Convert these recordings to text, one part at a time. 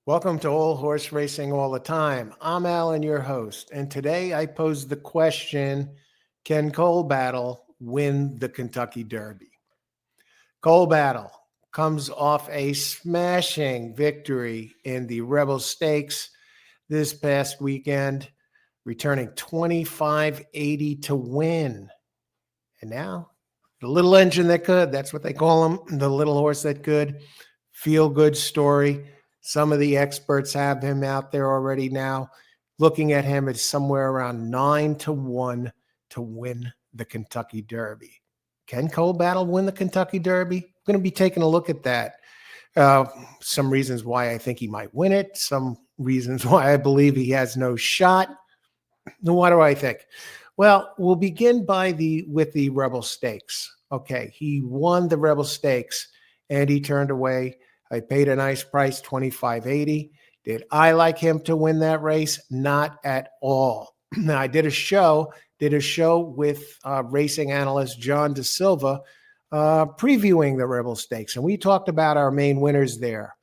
Welcome to All Horse Racing All the Time. I'm Alan, your host, and today I pose the question, can Cole Battle win the Kentucky Derby? Cole Battle comes off a smashing victory in the Rebel Stakes this past weekend, returning 25.80 to win. And now, the little engine that could, that's what they call him, the little horse that could, feel good story. Some of the experts have him out there already now. Looking at him, it's somewhere around 9-1 to win the Kentucky Derby. Can Cole Battle win the Kentucky Derby? I'm going to be taking a look at that. Some reasons why I think he might win it. Some reasons why I believe he has no shot. What do I think? Well, we'll begin with the Rebel Stakes. Okay, he won the Rebel Stakes and he turned away. I paid a nice price, $25.80. Did I like him to win that race? Not at all. Now, I did a show with racing analyst John De Silva previewing the Rebel Stakes, and we talked about our main winners there.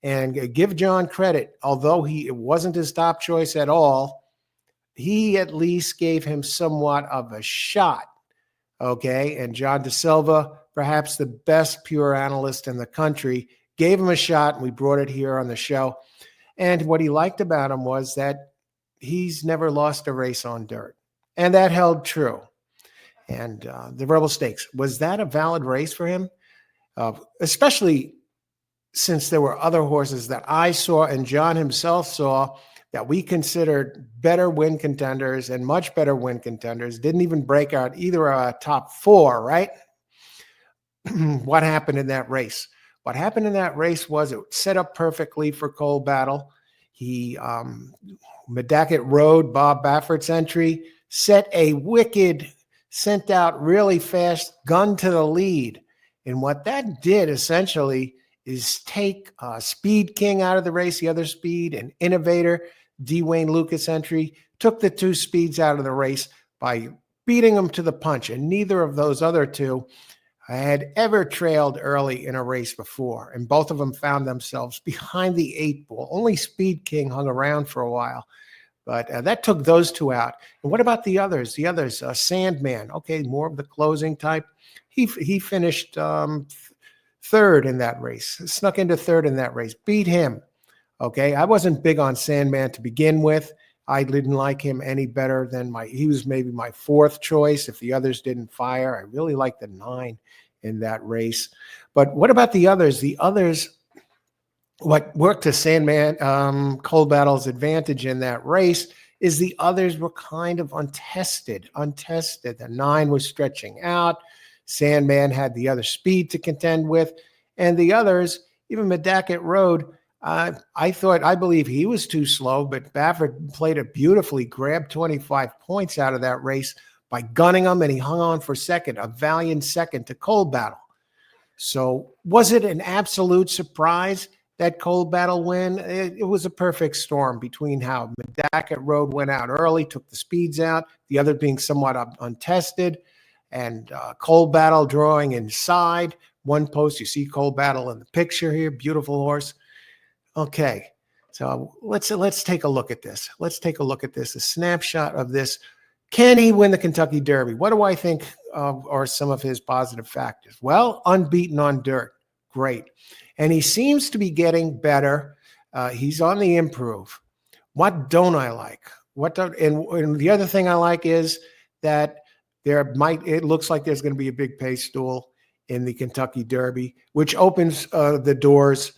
And give John credit, although it wasn't his top choice at all, he at least gave him somewhat of a shot. Okay, and John De Silva, perhaps the best pure analyst in the country, gave him a shot, and we brought it here on the show. And what he liked about him was that he's never lost a race on dirt. And that held true. And the Rebel Stakes, was that a valid race for him? Especially since there were other horses that I saw and John himself saw that we considered better win contenders and much better win contenders, didn't even break out either a top four, right? What happened in that race? What happened in that race was it set up perfectly for Cole Battle. He, Medacket Road, Bob Baffert's entry, sent out really fast, gun to the lead. And what that did essentially is take Speed King out of the race, the other speed, and Innovator, D. Wayne Lucas entry, took the two speeds out of the race by beating them to the punch. And neither of those other two had ever trailed early in a race before, and both of them found themselves behind the 8-ball. Only Speed King hung around for a while, but that took those two out. And what about the others? The others, Sandman, okay, more of the closing type. He finished third in that race, snuck into third in that race, beat him. Okay, I wasn't big on Sandman to begin with. I didn't like him any better than he was maybe my fourth choice if the others didn't fire. I really liked the 9 in that race. But what about the others? The others, what worked to Sandman, Cole Battle's advantage in that race is the others were kind of untested. The 9 was stretching out. Sandman had the other speed to contend with. And the others, even Medacket Road, I believe he was too slow, but Baffert played it beautifully, grabbed 25 points out of that race by gunning him, and he hung on for second, a valiant second to Cole Battle. So was it an absolute surprise that Cole Battle win? It was a perfect storm between how Medacket Road went out early, took the speeds out, the other being somewhat untested, and Cole Battle drawing inside. One post, you see Cole Battle in the picture here, beautiful horse. Okay, so let's take a look at this. A snapshot of this. Can he win the Kentucky Derby? What do I think are some of his positive factors? Well, unbeaten on dirt. Great. And he seems to be getting better. He's on the improve. What don't I like? And the other thing I like is that it looks like there's going to be a big pace stool in the Kentucky Derby, which opens the doors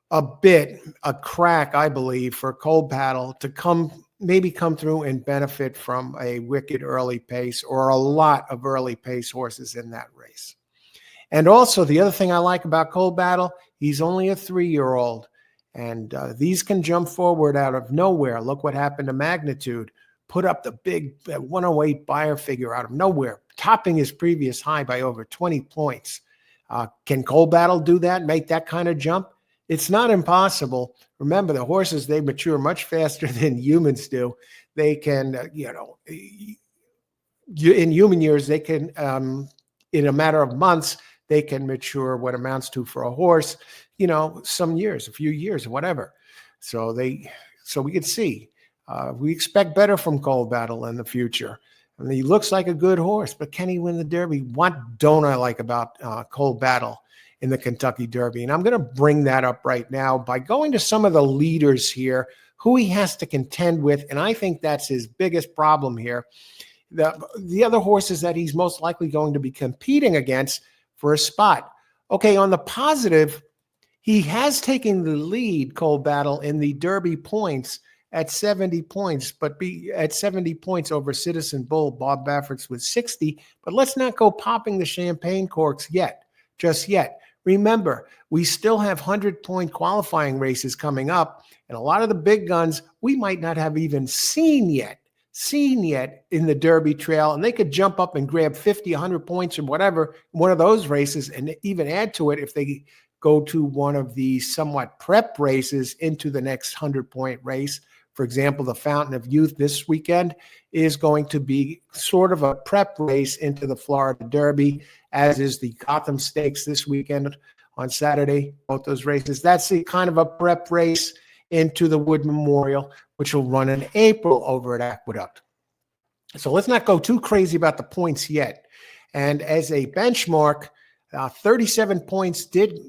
a crack, I believe, for Cole Battle to come through and benefit from a wicked early pace or a lot of early pace horses in that race. And also the other thing I like about Cole Battle, he's only a 3-year-old, and these can jump forward out of nowhere. Look what happened to Magnitude. Put up the big 108 buyer figure out of nowhere, topping his previous high by over 20 points. Can Cole Battle do that, make that kind of jump? It's not impossible. Remember, the horses, they mature much faster than humans do. They can, in human years, they can, in a matter of months, they can mature what amounts to for a horse, some years, a few years, whatever. So we could see. We expect better from Cold Battle in the future. I mean, he looks like a good horse, but can he win the Derby? What don't I like about Cold Battle in the Kentucky Derby? And I'm going to bring that up right now by going to some of the leaders here, who he has to contend with. And I think that's his biggest problem here. The other horses that he's most likely going to be competing against for a spot. Okay, on the positive, he has taken the lead, Cold Battle, in the Derby points at 70 points, but be at 70 points over Citizen Bull. Bob Baffert's with 60, but let's not go popping the champagne corks just yet. Remember, we still have 100-point qualifying races coming up, and a lot of the big guns we might not have even seen yet in the Derby trail, and they could jump up and grab 50, 100 points or whatever, one of those races, and even add to it if they go to one of the somewhat prep races into the next 100-point race. For example, the Fountain of Youth this weekend is going to be sort of a prep race into the Florida Derby, as is the Gotham Stakes this weekend on Saturday, both those races. That's the kind of a prep race into the Wood Memorial, which will run in April over at Aqueduct. So let's not go too crazy about the points yet. And as a benchmark, 37 points did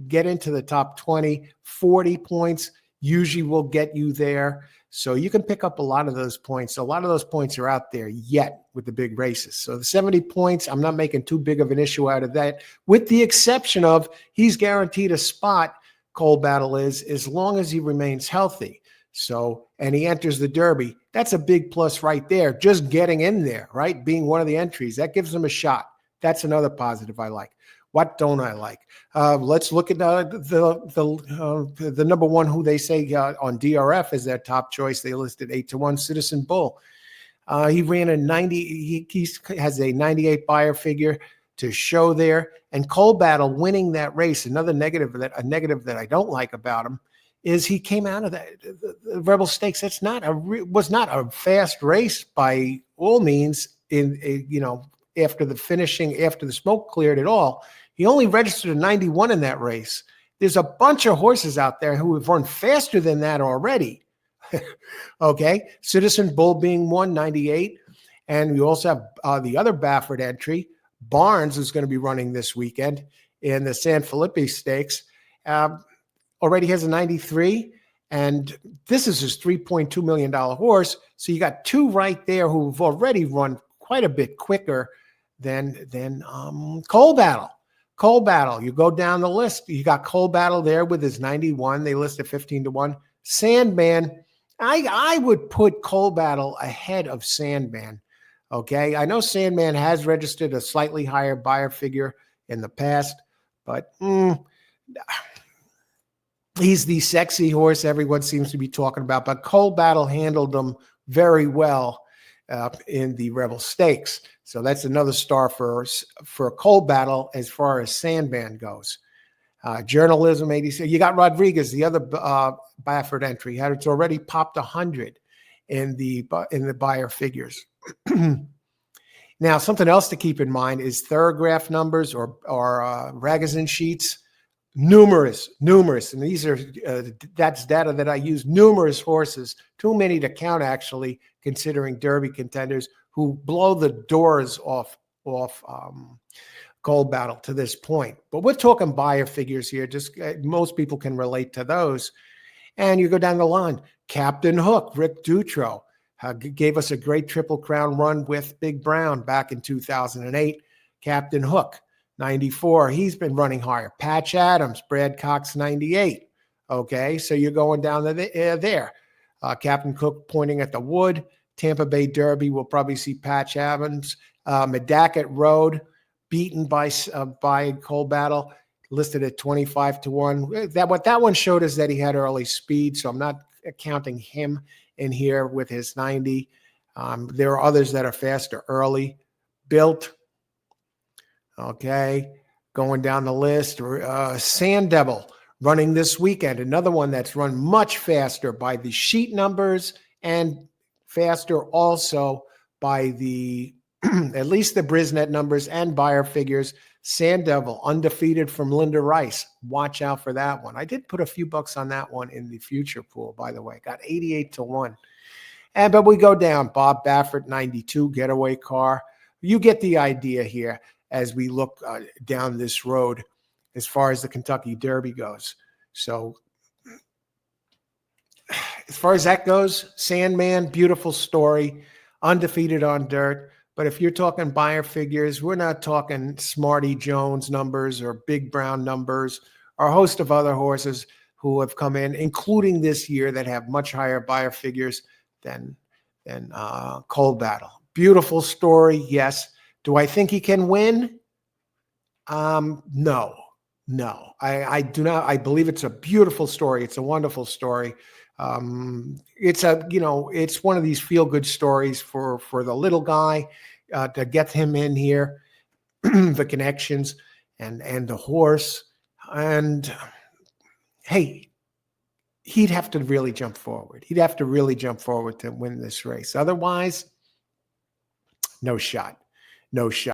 get into the top 20. 40 points usually will get you there. So you can pick up a lot of those points. A lot of those points are out there yet with the big races. So the 70 points, I'm not making too big of an issue out of that, with the exception of he's guaranteed a spot, Cold Battle is, as long as he remains healthy. So, and he enters the Derby. That's a big plus right there. Just getting in there, right? Being one of the entries, that gives him a shot. That's another positive I like. What don't I like? Let's look at the number one, who they say on DRF is their top choice. They listed 8-1, Citizen Bull. He ran a 90. He has a 98 buyer figure to show there. And Cold Battle winning that race. Another negative that I don't like about him is he came out of the Rebel Stakes. That's was not a fast race by all means. After the smoke cleared it all. He only registered a 91 in that race. There's a bunch of horses out there who have run faster than that already. Okay, Citizen Bull being 198. And we also have the other Baffert entry, Barnes, is going to be running this weekend in the San Felipe Stakes. Already has a 93, and this is his $3.2 million horse. So you got two right there who've already run quite a bit quicker than Cold Battle. Cold Battle, you go down the list. You got Cold Battle there with his 91. They listed 15-1. Sandman, I would put Cold Battle ahead of Sandman. Okay, I know Sandman has registered a slightly higher buyer figure in the past, but he's the sexy horse everyone seems to be talking about. But Cold Battle handled them very well in the Rebel Stakes. So that's another star for Cold Battle as far as Sandman goes. Journalism 86. You got Rodriguez, the other Baffert entry. It's already popped 100 in the buyer figures. Now, something else to keep in mind is Thorograph numbers or Ragozin sheets. Numerous, and these are that's data that I use. Numerous horses, too many to count actually, considering Derby contenders who blow the doors off Cold Battle to this point. But we're talking buyer figures here. Just most people can relate to those. And you go down the line. Captain Hook, Rick Dutro, gave us a great Triple Crown run with Big Brown back in 2008. Captain Hook, 94. He's been running higher. Patch Adams, Brad Cox, 98. Okay, so you're going down there. Captain Cook pointing at the Wood. Tampa Bay Derby, we'll probably see Patch Adams. Medacket Road, beaten by Cold Battle, listed at 25-1. That one showed us that he had early speed, so I'm not counting him in here with his 90. There are others that are faster early. Built. Okay, going down the list. Sand Devil running this weekend. Another one that's run much faster by the sheet numbers and faster also by the at least the Brisnet numbers and buyer figures. Sand Devil, undefeated from Linda Rice. Watch out for that one. I did put a few bucks on that one in the future pool, by the way. Got 88-1. But we go down. Bob Baffert, 92, getaway car. You get the idea here as we look down this road as far as the Kentucky Derby goes. So as far as that goes, Sandman, beautiful story, undefeated on dirt. But if you're talking buyer figures, we're not talking Smarty Jones numbers or Big Brown numbers, or a host of other horses who have come in, including this year, that have much higher buyer figures than Cold Battle. Beautiful story, yes. Do I think he can win? No. I do not. I believe it's a beautiful story. It's a wonderful story. It's one of these feel-good stories for the little guy to get him in here, the connections and the horse. And hey, he'd have to really jump forward. He'd have to really jump forward to win this race. Otherwise, no shot. No shot.